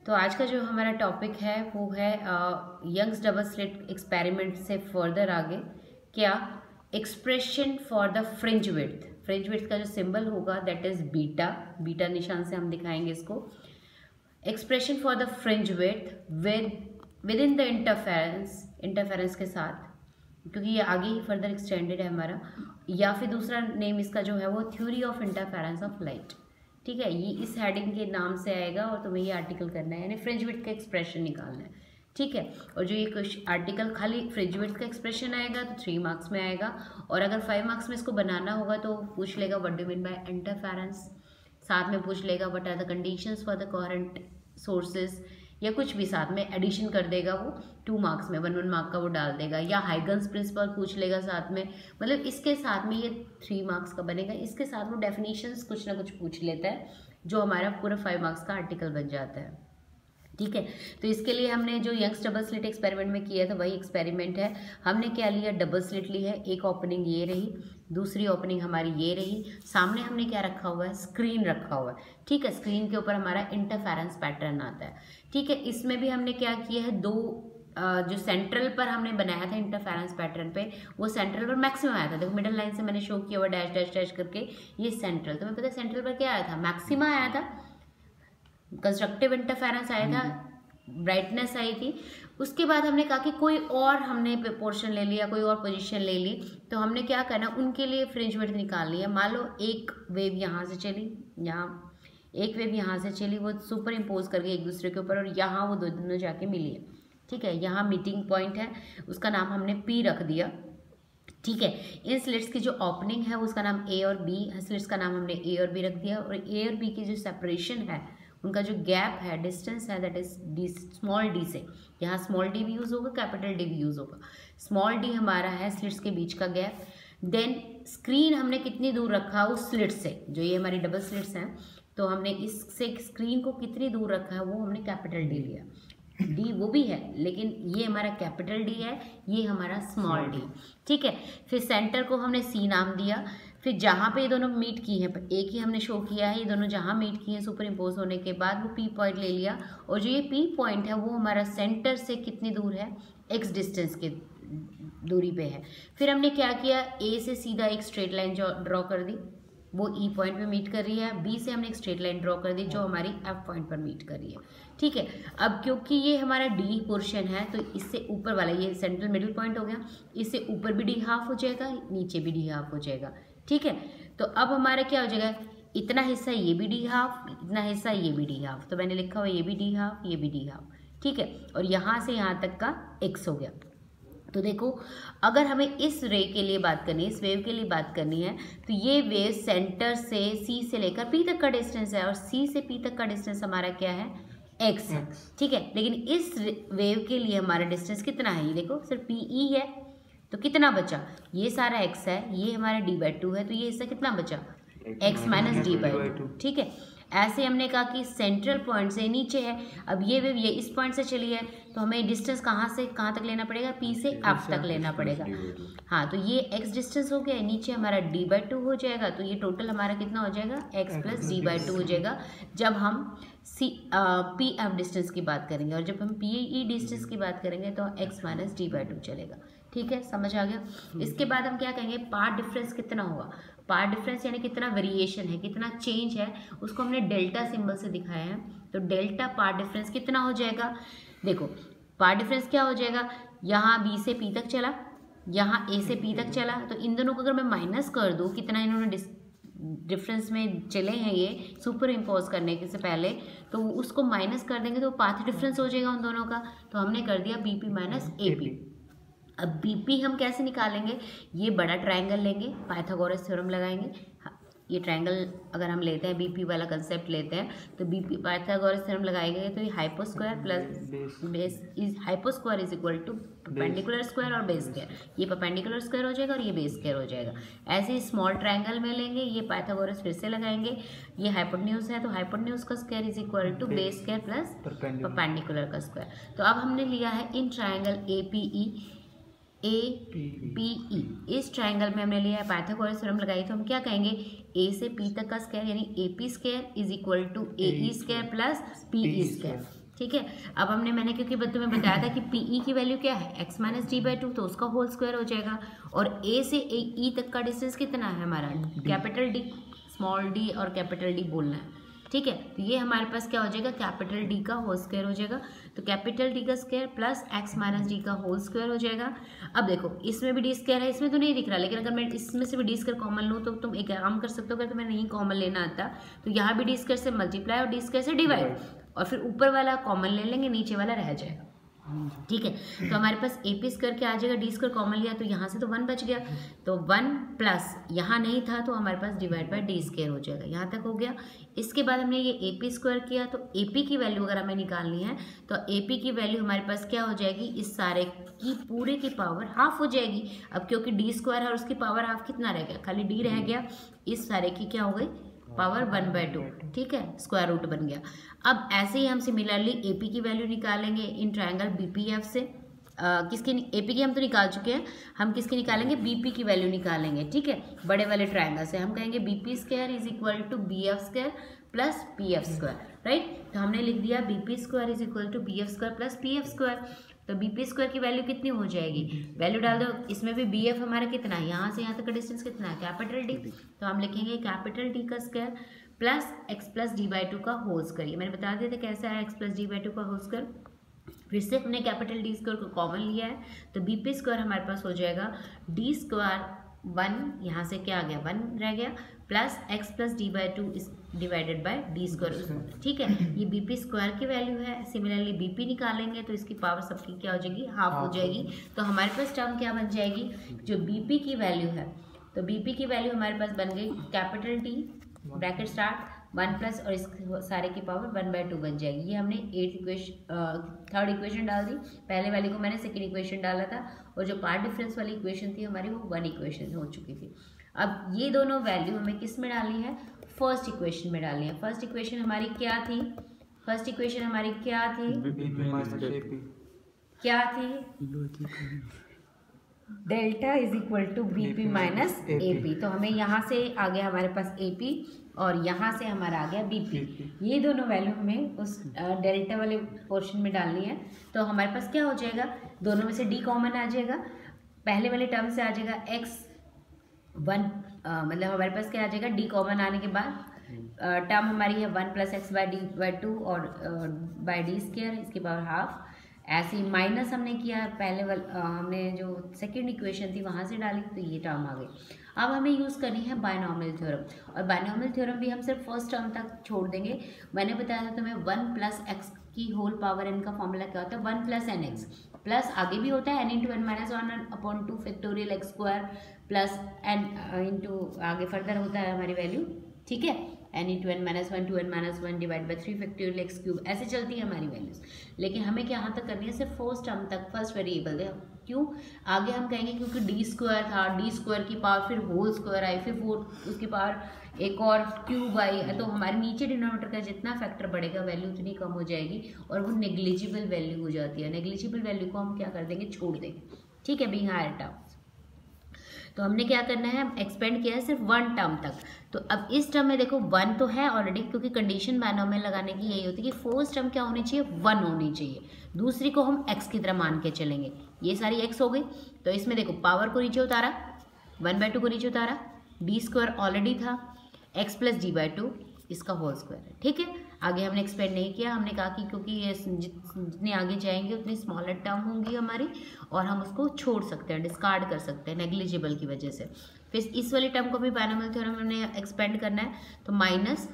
तो आज का जो हमारा टॉपिक है वो है यंग्स डबल स्लिट एक्सपेरिमेंट से फर्दर आगे क्या expression for the fringe width का जो सिंबल होगा दैट इज बीटा। बीटा निशान से हम दिखाएंगे इसको। Expression for the fringe width with in the interference के साथ, क्योंकि ये आगे ही फर्दर एक्सटेंडेड है हमारा, या फिर दूसरा नेम इसका जो है वो theory of interference of light. ठीक है, ये इस हेडिंग के नाम से आएगा और तुम्हें ये आर्टिकल करना है, यानी फ्रिंज विड्थ का एक्सप्रेशन निकालना है। ठीक है, और जो ये आर्टिकल खाली फ्रिंज विड्थ का एक्सप्रेशन आएगा तो 3 मार्क्स में आएगा, और अगर 5 मार्क्स में इसको बनाना होगा तो पूछ लेगा what do mean by interference, साथ में पूछ लेगा what are the conditions for the coherent sources, या कुछ भी साथ में एडिशन कर देगा वो 2 मार्क्स में, 1 मार्क का वो डाल देगा, या हाइगन्स प्रिंसिपल पूछ लेगा साथ में। मतलब इसके साथ में ये 3 मार्क्स का बनेगा। इसके साथ वो डेफिनेशंस कुछ ना कुछ पूछ लेता है जो हमारा पूरा 5 मार्क्स का आर्टिकल बन जाता है। ठीक है, तो इसके लिए हमने जो यंग्स डबल स्लिट एक्सपेरिमेंट में किया था वही एक्सपेरिमेंट है। हमने क्या लिया, डबल स्लिट ली है। एक ओपनिंग ये रही, दूसरी ओपनिंग हमारी ये रही, सामने हमने क्या रखा हुआ है, स्क्रीन रखा हुआ है। ठीक है, स्क्रीन के ऊपर हमारा इंटरफेरेंस पैटर्न आता है। ठीक है, इसमें भी हमने क्या किया है, जो सेंट्रल पर हमने बनाया था इंटरफेरेंस पैटर्न पे, वो सेंट्रल पर मैक्सिमम आया था। देखो मिडिल लाइन से मैंने शो किया हुआ डैश डैश डैश करके, ये सेंट्रल। तो मैं पता है सेंट्रल पर क्या आया था, मैक्सिमा आया था, कंस्ट्रक्टिव इंटरफेरेंस आया था, ब्राइटनेस आई थी। उसके बाद हमने कहा कि कोई और हमने पोर्शन ले लिया, कोई और पोजीशन ले ली, तो हमने क्या करना, उनके लिए फ्रिंज विड्थ निकालनी है। मान लो एक वेव यहाँ से चली, यहाँ एक वेव यहाँ से चली, वो सुपर इम्पोज करके एक दूसरे के ऊपर, और यहाँ वो दोनों जाके मिली है। ठीक है, यहाँ मीटिंग पॉइंट है, उसका नाम हमने P रख दिया। ठीक है, इन स्लिट्स की जो ओपनिंग है उसका नाम A और B, स्लिट्स का नाम हमने A और B रख दिया, और A और B की जो सेपरेशन है, उनका जो गैप है, डिस्टेंस है, that is D, small D से। यहाँ स्मॉल डी भी यूज होगा, कैपिटल डी भी यूज होगा। स्मॉल डी हमारा है स्लिट्स के बीच का गैप। देन स्क्रीन हमने कितनी दूर रखा उस स्लिट से, जो ये हमारी डबल स्लिट्स हैं, तो हमने इससे स्क्रीन को कितनी दूर रखा है वो हमने कैपिटल डी लिया। डी वो भी है, लेकिन ये हमारा कैपिटल डी है, ये हमारा स्मॉल डी। ठीक है, फिर सेंटर को हमने सी नाम दिया। फिर जहाँ पे ये दोनों मीट की हैं, एक ही हमने शो किया है, ये दोनों जहाँ मीट की हैं सुपर इम्पोज होने के बाद वो P पॉइंट ले लिया, और जो ये P पॉइंट है वो हमारा सेंटर से कितनी दूर है, x डिस्टेंस के दूरी पे है। फिर हमने क्या किया, A से सीधा एक स्ट्रेट लाइन ड्रॉ कर दी, वो E पॉइंट पे मीट कर रही है। B से हमने एक स्ट्रेट लाइन ड्रॉ कर दी जो हमारी F पॉइंट पर मीट कर रही है। ठीक है, अब क्योंकि ये हमारा D पोर्शन है तो इससे ऊपर वाला ये सेंट्रल मिडिल पॉइंट हो गया, इससे ऊपर भी D हाफ हो जाएगा, नीचे भी D हाफ हो जाएगा। ठीक है, तो अब हमारा क्या हो जाएगा, इतना हिस्सा ये भी D हाफ, इतना हिस्सा ये भी D हाफ, तो मैंने लिखा हुआ ये भी D हाफ, ये भी D हाफ। ठीक है, और यहाँ से यहाँ तक का x हो गया। तो देखो, अगर हमें इस रे के लिए बात करनी है, इस वेव के लिए बात करनी है, तो ये वेव सेंटर से C से लेकर P तक का डिस्टेंस है, और C से P तक का डिस्टेंस हमारा क्या है, x है। ठीक है, लेकिन इस वेव के लिए हमारा डिस्टेंस कितना है, ये देखो सिर्फ PE है, तो कितना बचा, ये सारा x है, ये हमारा d/2 है, तो ये हिस्सा कितना बचा, x - d/2। ठीक है, ऐसे हमने कहा कि सेंट्रल पॉइंट से नीचे है, अब ये वेव ये इस पॉइंट से चली है, तो हमें डिस्टेंस कहाँ से कहाँ तक लेना पड़ेगा, P से F तक लेना पड़ेगा। हाँ, तो ये x डिस्टेंस हो गया, नीचे हमारा d/2 हो जाएगा, तो ये टोटल हमारा कितना हो जाएगा, x + d/2 हो जाएगा जब हम PF डिस्टेंस की बात करेंगे, और जब हम PE डिस्टेंस की बात करेंगे तो x - d/2 चलेगा। ठीक है, समझ आ गया। इसके बाद हम क्या कहेंगे, पार्ट डिफरेंस कितना होगा। पार्ट डिफरेंस यानी कितना वेरिएशन है, कितना चेंज है, उसको हमने डेल्टा सिंबल से दिखाया है। तो डेल्टा पार्ट डिफरेंस कितना हो जाएगा, देखो पार्ट डिफरेंस क्या हो जाएगा, यहाँ B से P तक चला, यहाँ A से P तक चला, तो इन दोनों को अगर मैं माइनस कर दूँ, कितना इन्होंने डिफरेंस में चले हैं ये सुपर इम्पोज करने के से पहले, तो उसको माइनस कर देंगे तो पाथ डिफरेंस हो जाएगा उन दोनों का। तो हमने कर दिया BP - AP। अब BP हम कैसे निकालेंगे, ये बड़ा ट्रायंगल लेंगे, पाइथागोरस थ्योरम लगाएंगे। ये ट्रायंगल अगर हम लेते हैं, BP वाला कंसेप्ट लेते हैं, तो BP पाइथागोरस थ्योरम लगाएंगे, तो ये hypo square plus base is hypo square is equal to perpendicular square और बेस स्क्वायर, ये परपेंडिकुलर स्क्वायर हो जाएगा और ये बेस स्क्वायर हो जाएगा। ऐसे ही स्मॉल ट्रायंगल में लेंगे, ये पाइथागोरस फिर से लगाएंगे, ये हाइपोटेन्यूज है तो हाइपोटेन्यूज का square is equal to base square plus perpendicular का स्क्वायर। तो अब हमने लिया है इन ट्रायंगल APE, इस ट्रायंगल में हमने लिया है पाइथागोरस थ्योरम लगाई, तो हम क्या कहेंगे, A से P तक का स्क्वायर यानी AP square is equal to AE square plus PE square. ठीक है। अब मैंने क्योंकि तुम्हें बताया था कि पीई की वैल्यू क्या है x माइनस डी बाई 2, तो उसका होल स्क्वायर हो जाएगा। और ए से ई तक का डिस्टेंस कितना है हमारा, कैपिटल डी, स्मॉल डी और कैपिटल डी बोलना है, ठीक है। तो ये हमारे पास क्या हो जाएगा, कैपिटल डी का होल स्क्वायर हो जाएगा। तो कैपिटल डी का square plus x minus D का होल स्क्वायर हो जाएगा। अब देखो इसमें भी डी स्क्वायर है, इसमें तो नहीं दिख रहा, लेकिन अगर मैं इसमें से भी डी स्क्वायर कॉमन लूँ तो तुम एक काम कर सकते हो, अगर तुम्हें नहीं कॉमन लेना आता तो यहाँ भी डी स्क्वायर से मल्टीप्लाई और डी स्क्वायर से डिवाइड, और फिर ऊपर वाला कॉमन ले लेंगे, नीचे वाला रह जाएगा, ठीक है। तो हमारे पास ए पी स्क्वायर क्या आ जाएगा, डी स्क्वायर कॉमन लिया तो यहाँ से तो 1 बच गया, तो 1 प्लस यहाँ नहीं था तो हमारे पास डिवाइड बाय डी स्क्वायर हो जाएगा, यहाँ तक हो गया। इसके बाद हमने ये ए पी स्क्वायर किया, तो ए पी की वैल्यू अगर हमें निकालनी है तो ए पी की वैल्यू हमारे पास क्या हो जाएगी, इस सारे की पूरे की पावर हाफ हो जाएगी। अब क्योंकि डी स्क्वायर है और उसकी पावर हाफ कितना रह गया, खाली डी रह गया, इस सारे की क्या हो गई पावर 1/2, ठीक है, स्क्वायर रूट बन गया। अब ऐसे ही हम सिमिलरली एपी की वैल्यू निकालेंगे इन ट्रायंगल बीपीएफ से। किसकी, एपी की हम तो निकाल चुके हैं, हम किसकी निकालेंगे, बीपी की वैल्यू निकालेंगे, ठीक है। बड़े वाले ट्रायंगल से हम कहेंगे BP square is equal to B F square plus P F square, right. तो हमने लिख दिया BP square is equal to B F square plus P F square. तो बीपी स्क्वायर की वैल्यू कितनी हो जाएगी, वैल्यू डाल दो, इसमें भी बी एफ हमारा कितना है, यहाँ से यहाँ तक का डिस्टेंस कितना है, कैपिटल डी, तो हम लिखेंगे कैपिटल डी का square plus x plus D by 2 का होल स्क्वायर। मैंने बता दिया था कैसा है एक्स प्लस डी बाई 2 का होल स्क्वायर। फिर से हमने कैपिटल डी स्क्वायर को कॉमन लिया है, तो बी पी स्क्वायर हमारे पास हो जाएगा डी स्क्वायर 1, यहाँ से क्या आ गया 1 रह गया, plus x plus D by 2 इस डिवाइडेड बाय डी स्क्वायर, ठीक है। ये बी पी स्क्वायर की वैल्यू है। सिमिलरली बी पी निकालेंगे तो इसकी पावर सबकी क्या हो जाएगी, हाफ हो जाएगी। तो हमारे पास टर्म क्या बन जाएगी, जो बी पी की वैल्यू है, तो बी पी की वैल्यू हमारे पास बन गई capital T bracket start 1 plus और इस सारे की पावर 1/2 बन जाएगी। ये हमने थर्ड इक्वेशन डाल दी, पहले वाली को मैंने सेकंड इक्वेशन डाला था, और जो पार्ट डिफरेंस वाली इक्वेशन थी हमारी वो 1 इक्वेशन हो चुकी थी। अब ये दोनों वैल्यू हमें किस में डालनी है, फर्स्ट इक्वेशन में डालनी है। फर्स्ट इक्वेशन हमारी क्या थी, फर्स्ट इक्वेशन हमारी क्या थी, क्या थी, delta is equal to B P minus A P. तो हमें यहाँ से आ गया हमारे पास ए पी और यहाँ से हमारा आ गया बी पी। ये दोनों वैल्यू हमें उस डेल्टा वाले पोर्शन में डालनी है। तो हमारे पास क्या हो जाएगा, दोनों में से डी कॉमन आ जाएगा, पहले वाले टर्म से आ जाएगा एक्स 1, मतलब हमारे पास क्या आ जाएगा, डी कॉमन आने के बाद टर्म हमारी है 1 plus x by D by 2 और बाई डी स्क्वायर, इसकी पावर हाफ। ऐसे ही माइनस हमने किया, पहले हमने जो सेकंड इक्वेशन थी वहाँ से डाली, तो ये टर्म आ गई। अब हमें यूज़ करनी है बायनॉमियल थ्योरम, और बायनॉमियल थ्योरम भी हम सिर्फ फर्स्ट टर्म तक छोड़ देंगे। मैंने बताया था तुम्हें 1 प्लस एक्स की होल पावर एन का फॉर्मूला क्या होता है, 1 प्लस एन एक्स, प्लस आगे भी होता है n into n minus 1/2 factorial x square plus n into आगे फर्दर होता है हमारी वैल्यू, ठीक है, n into n minus 1 to n minus 1 divide by 3 factorial x cube, ऐसे चलती है हमारी वैल्यूज। लेकिन हमें क्या यहाँ तक करनी है, सिर्फ फर्स्ट टर्म तक, फर्स्ट वेरिएबल है। क्यों, आगे हम कहेंगे क्योंकि डी स्क्वायर था, डी स्क्वायर की पावर फिर होल स्क्वायर आई, फिर उसकी पावर एक और क्यूब आई, तो हमारे नीचे डिनोमिनेटर का जितना फैक्टर बढ़ेगा वैल्यू उतनी कम हो जाएगी और वो नेग्लिजिबल वैल्यू हो जाती है। नेग्लिजिबल वैल्यू को हम क्या कर देंगे, छोड़ देंगे, ठीक है, बीइंग हायर टर्म। तो हमने क्या करना है, एक्सपेंड किया है सिर्फ 1 टर्म तक। तो अब इस टर्म में देखो 1 तो है ऑलरेडी, क्योंकि कंडीशन बायनॉमियल लगाने की यही होती है कि फर्स्ट टर्म क्या होनी चाहिए, 1 होनी चाहिए, दूसरी को हम x की तरह मान के चलेंगे। ये सारी x हो गई, तो इसमें देखो पावर को नीचे उतारा, 1/2 को नीचे उतारा, डी स्क्वायर ऑलरेडी था, x प्लस डी बाई 2 इसका होल स्क्वायर है, ठीक है। आगे हमने एक्सपेंड नहीं किया, हमने कहा कि क्योंकि ये जितने आगे जाएंगे उतनी स्मॉलर टर्म होंगी हमारी और हम उसको छोड़ सकते हैं, डिस्कार्ड कर सकते हैं नेग्लिजिबल की वजह से। फिर इस वाली टर्म को भी बायनॉमियल थ्योरम में एक्सपेंड करना है, तो माइनस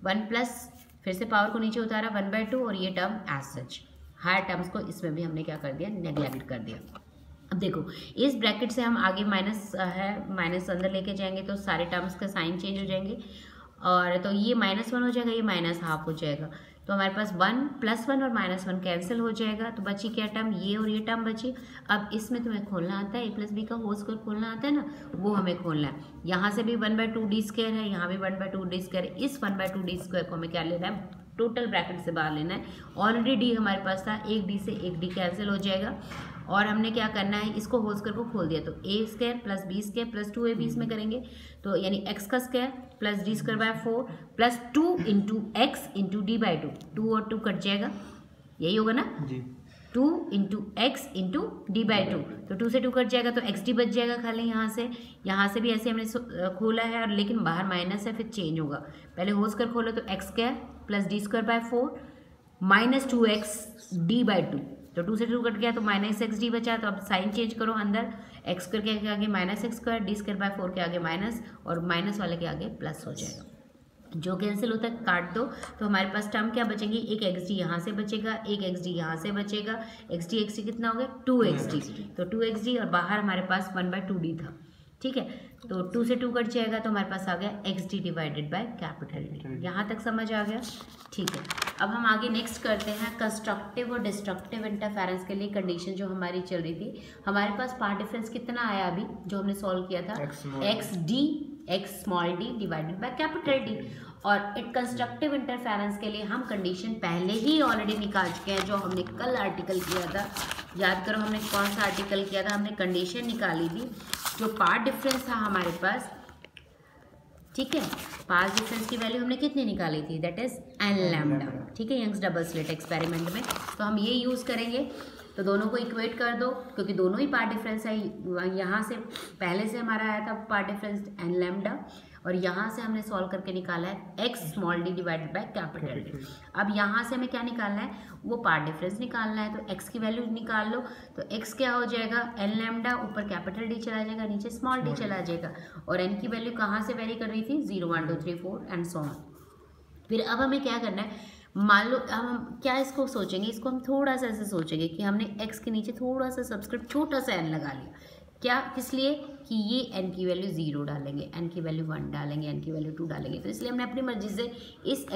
1 प्लस फिर से पावर को नीचे उतारा 1/2 और ये term as such, higher terms को इसमें भी हमने क्या कर दिया, नेग्लेक्ट कर दिया। अब देखो इस ब्रैकेट से हम आगे माइनस है, माइनस अंदर लेके जाएंगे तो सारे टर्म्स का साइन चेंज हो जाएंगे, और तो ये -1 हो जाएगा, ये -1/2 हो जाएगा। तो हमारे पास 1 + 1 और -1 कैंसिल हो जाएगा, तो बची क्या टर्म, ये और ये टर्म बची। अब इसमें तुम्हें खोलना आता है, a + b का होल स्क्वायर खोलना आता है ना, वो हमें खोलना है। यहाँ से भी 1/2 डी स्क्वायर है, यहाँ भी 1/2 डी स्क्वायर है। इस 1/2 डी स्क्वायर को हमें क्या लेना है, टोटल ब्रैकेट से बाहर लेना है। ऑलरेडी डी हमारे पास था, एक डी से एक डी कैंसिल हो जाएगा, और हमने क्या करना है, इसको होल स्क्वायर को खोल दिया, तो a² + b² + 2ab इसमें करेंगे, तो यानी x का square plus d² by 4 plus 2 into x into d by 2, 2 और 2 कट जाएगा, यही होगा ना जी। 2 into x into d by 2, तो 2 से 2 कट जाएगा तो एक्स डी बच जाएगा खाली। यहाँ से भी ऐसे हमने खोला है और लेकिन बाहर माइनस है, फिर चेंज होगा। पहले होल स्क्वायर खोलो तो x square plus D square by 4 minus 2x D by 2, तो 2 से 2 कट गया तो माइनस एक्स डी बचा। तो अब साइन चेंज करो, अंदर एक्स स्क्वायर के आगे minus x square, D square by 4 के आगे माइनस और माइनस वाले के आगे प्लस हो जाएगा। जो कैंसिल होता है काट दो, तो हमारे पास टर्म क्या बचेंगी, एक एक्स डी यहाँ से बचेगा, एक एक्स डी यहाँ से बचेगा। एक्स डी कितना हो गया 2xd, तो 2xd और बाहर हमारे पास 1/2d था। ठीक है, तो 2 से 2 कट जाएगा तो हमारे पास आ गया xd divided by capital D. यहाँ तक समझ आ गया। ठीक है, अब हम आगे नेक्स्ट करते हैं कंस्ट्रक्टिव और डिस्ट्रक्टिव इंटरफेरेंस के लिए कंडीशन जो हमारी चल रही थी। हमारे पास पार्ट डिफरेंस कितना आया अभी जो हमने सॉल्व किया था, x small d divided by capital D. और एक कंस्ट्रक्टिव इंटरफेरेंस के लिए हम कंडीशन पहले ही ऑलरेडी निकाल चुके हैं, जो हमने कल आर्टिकल किया था। याद करो हमने कौन सा आर्टिकल किया था, हमने कंडीशन निकाली थी जो पार्ट डिफरेंस था हमारे पास। ठीक है, पार्ट डिफरेंस की वैल्यू हमने कितनी निकाली थी, दैट इज n लैम्डा। ठीक है, यंग्स डबल स्लिट एक्सपेरिमेंट में तो हम ये यूज़ करेंगे। तो दोनों को इक्वेट कर दो क्योंकि दोनों ही पार्ट डिफरेंस है। यहाँ से पहले से हमारा आया था पार्ट डिफरेंस n लैम्डा और यहाँ से हमने सॉल्व करके निकाला है x small d divided by capital D. अब यहाँ से हमें क्या निकालना है, वो पार्ट डिफरेंस निकालना है। तो x की वैल्यू निकाल लो, तो x क्या हो जाएगा n लैम्डा, ऊपर कैपिटल d चला जाएगा, नीचे स्मॉल d चला जाएगा। और n की वैल्यू कहाँ से वेरी कर रही थी, 0 1 2 3 4 एंड सो ऑन। फिर अब हमें क्या करना है, मान लो हम क्या इसको सोचेंगे, इसको हम थोड़ा सा ऐसे सोचेंगे कि हमने x के नीचे थोड़ा सा सबस्क्रिप्ट छोटा सा n लगा लिया। क्या, किस लिए कि ये n की वैल्यू 0 डालेंगे, n की वैल्यू 1 डालेंगे, n की वैल्यू 2 डालेंगे। तो इसलिए हमने अपनी मर्जी से इस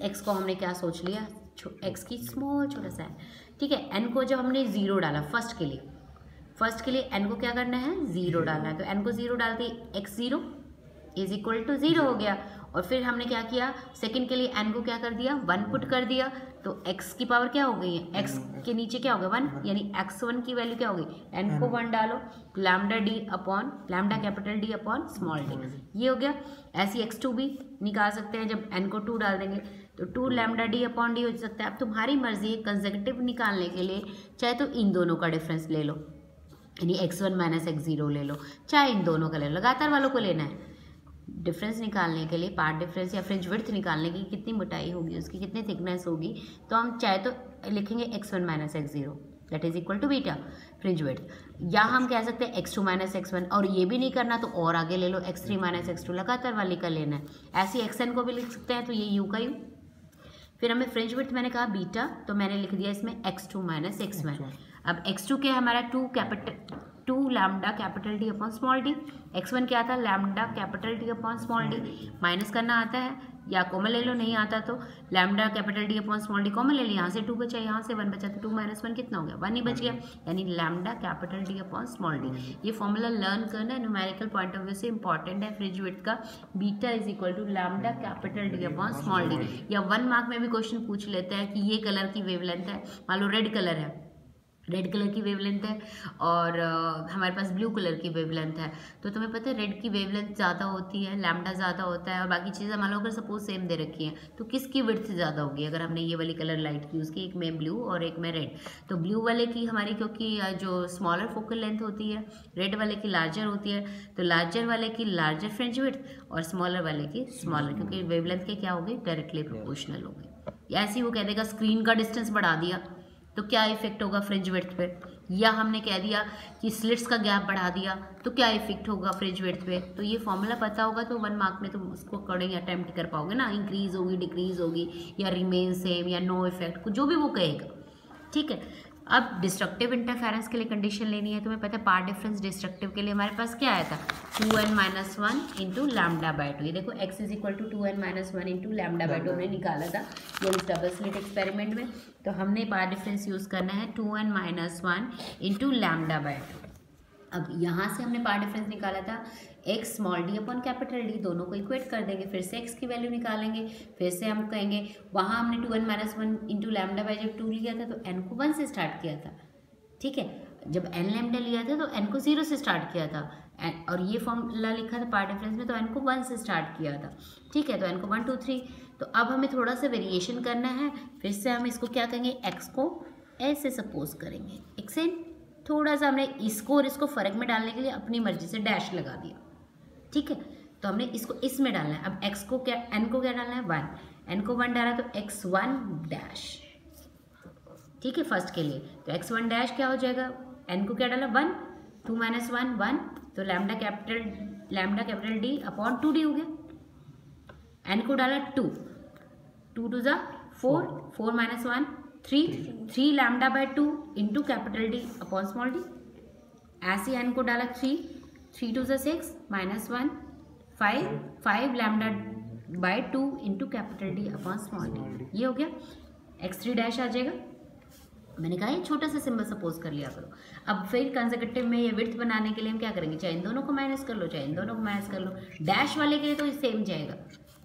x को हमने क्या सोच लिया, x की स्मॉल छोटा सा n। ठीक है, n को जब हमने 0 डाला फर्स्ट के लिए n को क्या करना है 0 डालना है। तो n को 0 डालते x0 इज इक्वल टू 0 हो गया। और फिर हमने क्या किया, सेकंड के लिए n को क्या कर दिया 1 पुट कर दिया, तो x की पावर क्या हो गई है, x के नीचे क्या हो गया 1, यानी x1 की वैल्यू क्या हो गई, n को 1 डालो, lambda capital D upon small d, ये हो गया। ऐसी x2 भी निकाल सकते हैं, जब n को 2 डाल देंगे तो 2 लैम्डा d अपॉन d हो सकता है। अब तुम्हारी मर्जी है, कंसेक्यूटिव निकालने के लिए चाहे तो इन दोनों का डिफरेंस ले लो, यानी x1 माइनस x0 ले लो, चाहे इन दोनों का ले लो, लगातार वालों को लेना है। डिफरेंस निकालने के लिए, पार्ट डिफरेंस या फ्रिंज विड्थ निकालने की कितनी मोटाई होगी, उसकी कितनी थिकनेस होगी, तो हम चाहे तो लिखेंगे x1 minus x0 that is equal to beta fringe width, या हम कह सकते हैं x2 माइनस x1। और ये भी नहीं करना तो और आगे ले लो, x3 माइनस x2, लगातार वाली का लेना है। ऐसे xn को भी लिख सकते हैं, तो ये u का u। फिर हमें फ्रिंज विड्थ मैंने कहा बीटा, तो मैंने लिख दिया इसमें x2 माइनस x1। अब x2 क्या है हमारा 2 lambda capital D upon small d, x1 क्या था lambda capital D upon small d। Minus करना आता है या कॉमन ले लो, नहीं आता तो lambda capital D upon small d common ले लिया, यहाँ से 2 बचा, यहाँ से 1 बचा, तो 2 माइनस 1 कितना हो गया 1 ही बच गया, यानी lambda capital D upon small d। ये फॉर्मूला लर्न करना है, न्यूमेरिकल पॉइंट ऑफ व्यू से इंपॉर्टेंट है फ्रिंज विड्थ का। Beta is equal to lambda capital D upon small d। या 1 मार्क में भी क्वेश्चन पूछ लेते हैं कि ये कलर की वेवलेंथ है, मान लो रेड कलर है, रेड कलर की वेवलेंथ है और हमारे पास ब्लू कलर की वेवलेंथ है, तो तुम्हें पता है रेड की वेवलेंथ ज़्यादा होती है, लैम्डा ज़्यादा होता है, और बाकी चीज़ें मान लो अगर सपोज सेम दे रखी हैं तो किसकी विड्थ ज़्यादा होगी। अगर हमने ये वाली कलर लाइट यूज़ की, एक में ब्लू और एक में रेड, तो ब्लू वाले की हमारी क्योंकि जो स्मॉलर फोकल लेंथ होती है, रेड वाले की लार्जर होती है, तो लार्जर वाले की लार्जर फ्रिंज विड्थ और स्मॉलर वाले की स्मॉलर, क्योंकि वेवलेंथ के क्या होगी डायरेक्टली प्रोपोर्शनल होगी। ऐसे ही वो कह देगा स्क्रीन का डिस्टेंस बढ़ा दिया तो क्या इफेक्ट होगा फ्रिंज विड्थ पे, या हमने कह दिया कि स्लिट्स का गैप बढ़ा दिया तो क्या इफेक्ट होगा फ्रिंज विड्थ पे। तो ये फॉर्मूला पता होगा तो 1 मार्क में तुम उसको अकॉर्डिंग अटेम्प्ट कर पाओगे ना, इंक्रीज होगी डिक्रीज होगी या रिमेन सेम या नो इफेक्ट, जो भी वो कहेगा। ठीक है, अब डिस्ट्रक्टिव इंटरफेरेंस के लिए कंडीशन लेनी है। तुम्हें पता है पार्ट डिफरेंस डिस्ट्रक्टिव के लिए हमारे पास क्या आया था 2n minus 1 into lambda by 2। ये देखो x is equal to 2n minus 1 into lambda by 2 हमने निकाला था यंग्स डबल स्लिट एक्सपेरिमेंट में। तो हमने पार्ट डिफरेंस यूज़ करना है 2n minus 1 into lambda by 2। अब यहाँ से हमने पार्ट डिफरेंस निकाला था x small d upon capital D, दोनों को इक्वेट कर देंगे, फिर से x की वैल्यू निकालेंगे, फिर से हम कहेंगे वहाँ हमने 2n minus 1 into lambda by जब 2 लिया था तो n को 1 से स्टार्ट किया था। ठीक है, जब n लैम्डा लिया था तो n को 0 से स्टार्ट किया था, और ये फॉर्मूला लिखा था पार्ट डिफरेंस में तो n को 1 से स्टार्ट किया था। ठीक है, तो n को 1 2 3 तो अब हमें थोड़ा सा वेरिएशन करना है, फिर से हम इसको क्या करेंगे, x को ऐसे सपोज करेंगे, x से थोड़ा सा हमने इसको और इसको फ़र्क में डालने के लिए अपनी मर्जी से डैश लगा दिया, ठीक है। तो हमने इसको इसमें डालना है। अब x को क्या, n को क्या डालना है 1, n को 1 डाला तो x1 डैश, ठीक है, फर्स्ट के लिए। तो x1 डैश क्या हो जाएगा, n को क्या डाला 1, 2 - 1 1, तो lambda capital D upon 2D हो गया। n को डाला 2, 2 2 ज़ा 4, 4 - 1 3 lambda by 2 into capital D upon small d। ऐसे n को डाला 3, 3 2 ज़ा 6 -1 5 lambda by 2 into capital D upon small d। ये हो गया। x3 डैश आ जाएगा। मैंने कहा ये छोटा सा सिंबल सपोज कर लिया करो। अब फिर कंसेक्यूटिव में ये विड्थ बनाने के लिए हम क्या करेंगे, चाहे इन दोनों को माइनस कर लो, चाहे इन दोनों को माइनस कर लो। डैश वाले के लिए तो सेम जाएगा,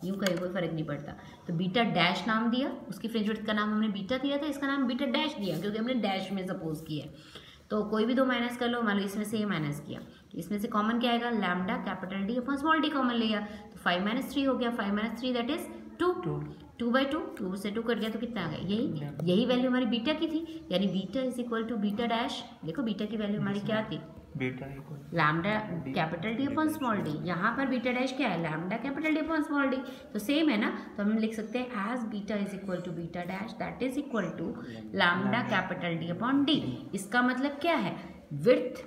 यूँ कहीं कोई फर्क नहीं पड़ता। तो बीटा डैश नाम दिया, उसकी फ्रिंज विड्थ का नाम हमने बीटा दिया था, इसका नाम बीटा डैश दिया क्योंकि हमने डैश में सपोज किया है। तो कोई भी दो माइनस कर लो, मान लो इसमें से ये माइनस किया, इसमें से कॉमन क्या आएगा, lambda capital D upon small d common लिया, तो 5 - 3 हो गया, 5 - 3 दैट इज 2, 2/2, 2 से 2 कट गया तो कितना आ गया, यही वैल्यू हमारी बीटा की थी, यानी beta is equal to beta dash. देखो बीटा की वैल्यू हमारी क्या थी, lambda capital D upon small d। यहाँ पर बीटा डैश क्या है, lambda capital D upon small d, तो सेम है ना। तो हम लिख सकते हैं as beta is equal to beta dash that is equal to lambda capital D upon d। इसका मतलब क्या है, विड्थ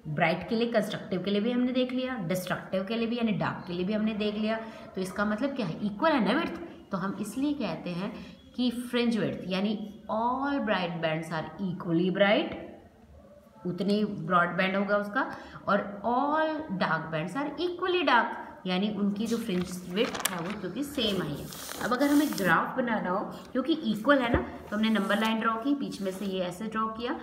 ब्राइट के लिए, कंस्ट्रक्टिव के लिए भी हमने देख लिया, डिस्ट्रक्टिव के लिए भी यानी डार्क के लिए भी हमने देख लिया। तो इसका मतलब क्या है, इक्वल है ना विड्थ। तो हम इसलिए कहते हैं कि फ्रिंज विड्थ यानी all bright bands are equally bright, उतने ब्रॉड बैंड होगा उसका, और all dark bands are equally dark, यानी उनकी जो फ्रिंज विड्थ है वो क्योंकि सेम आई है। अब अगर हमें ग्राफ बनाना हो, क्योंकि इक्वल है ना, तो हमने नंबर लाइन ड्रॉ की, बीच में से ये ऐसे ड्रॉ किया।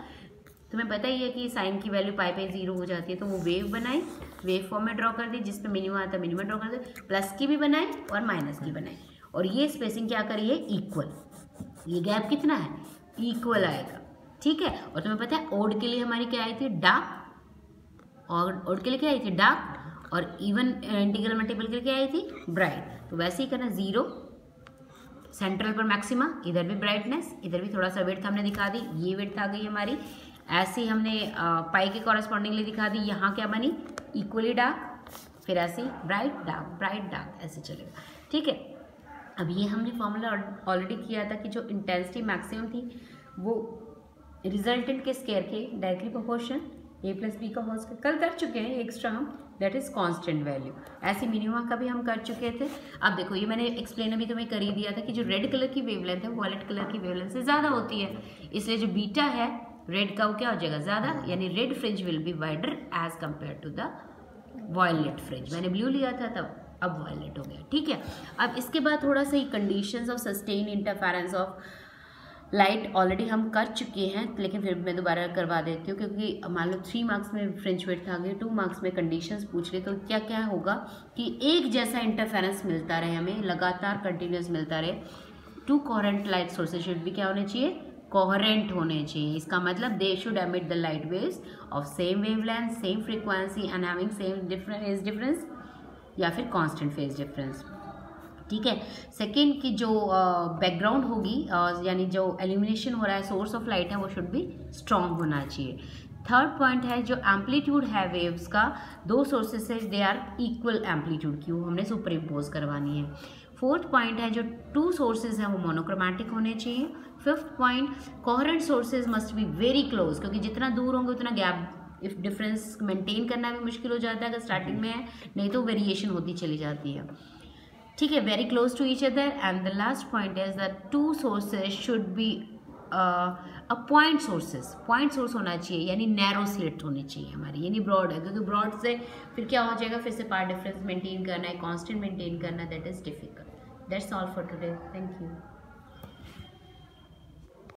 तुम्हें पता ही है कि साइन की वैल्यू पाई पे 0 हो जाती है, तो वो वेव बनाई, वेव फॉर्म में ड्रॉ कर दी, जिसमें मिनिमम आता है मिनिमम ड्रॉ कर दे, प्लस की भी बनाई और माइनस की बनाई, और ये स्पेसिंग क्या करी है, इक्वल। ये गैप कितना है, इक्वल आएगा, ठीक है। और तुम्हें पता है ओड के लिए हमारी क्या आई थी, डार्क, और ओड के लिए क्या आई थी, डार्क, और इवन इंटीग्रल मल्टीपल के लिए क्या आई थी, ब्राइट। तो वैसे ही करना, 0 सेंट्रल पर मैक्सिमा, इधर भी ब्राइटनेस, इधर भी थोड़ा सा विड्थ हमने दिखा दी, ये विड्थ आ गई हमारी। ऐसे ही हमने पाई के कॉरेस्पॉन्डिंगली दिखा दी, यहाँ क्या बनी, इक्वली डार्क, फिर ऐसे ही ब्राइट डार्क ऐसे चलेगा, ठीक है। अब ये हमने फॉर्मूला ऑलरेडी किया था कि जो इंटेंसिटी मैक्सिमम थी वो रिजल्टेंट के स्क्वायर के डायरेक्टली प्रोपोर्शन a + b का होल स्क्वायर, कल कर चुके हैं एक्स्ट्रा हम, दैट इज कांस्टेंट वैल्यू। ऐसे मिनिमा का भी हम कर चुके थे। अब देखो ये मैंने एक्सप्लेन अभी तुम्हें कर ही दिया था कि जो रेड कलर की वेवलेंथ है वॉयलेट कलर की वेवलेंथ से ज़्यादा होती है, इसलिए जो बीटा है रेड का वो क्या हो जाएगा, ज़्यादा, यानी red fringe will be wider as compared to the violet fringe. मैंने ब्लू लिया था तब, अब वॉयलेट हो गया, ठीक है। अब इसके बाद थोड़ा सा ही conditions of sustain interference of light already हम कर चुके हैं, लेकिन फिर मैं दोबारा करवा देती हूँ, क्योंकि मान लो 3 मार्क्स में फ्रिंज विड्थ आ गई, 2 मार्क्स में कंडीशंस पूछ ले, तो क्या क्या होगा कि एक जैसा इंटरफेरेंस मिलता रहे, हमें लगातार कंटिन्यूस मिलता रहे। 2 कोहेरेंट लाइट सोर्सेज शुड भी क्या होने चाहिए, कोहेरेंट होने चाहिए। इसका मतलब they should emit the light waves of same wavelength, same frequency and having same phase difference या फिर कांस्टेंट फेज डिफरेंस, ठीक है। सेकेंड की जो बैकग्राउंड होगी यानी जो एल्यूमिनेशन हो रहा है, सोर्स ऑफ लाइट है, वो शुड बी स्ट्रॉन्ग होना चाहिए। थर्ड पॉइंट है जो एम्पलीट्यूड है वेव्स का, 2 सोर्सेज से दे आर इक्वल एम्पलीट्यूड की, वो हमने सुपर इम्पोज करवानी है। फोर्थ पॉइंट है जो 2 सोर्सेज हैं वो मोनोक्रोमैटिक होने चाहिए। Fifth point, coherent sources must be very close, क्योंकि जितना दूर होंगे उतना गैप इफ डिफरेंस मेंटेन करना भी मुश्किल हो जाता है अगर स्टार्टिंग में है, नहीं तो वेरिएशन होती चली जाती है, ठीक है, very close to each other. And the last point is that 2 sources should be a point source होना चाहिए, यानी नैरो स्लिट होनी चाहिए हमारी, यानी ब्रॉड है, क्योंकि ब्रॉड से फिर क्या हो जाएगा, फिर से पार्ट डिफरेंस मेंटेन करना है, कांस्टेंट मेंटेन करना, that is difficult. That's all for today, thank you.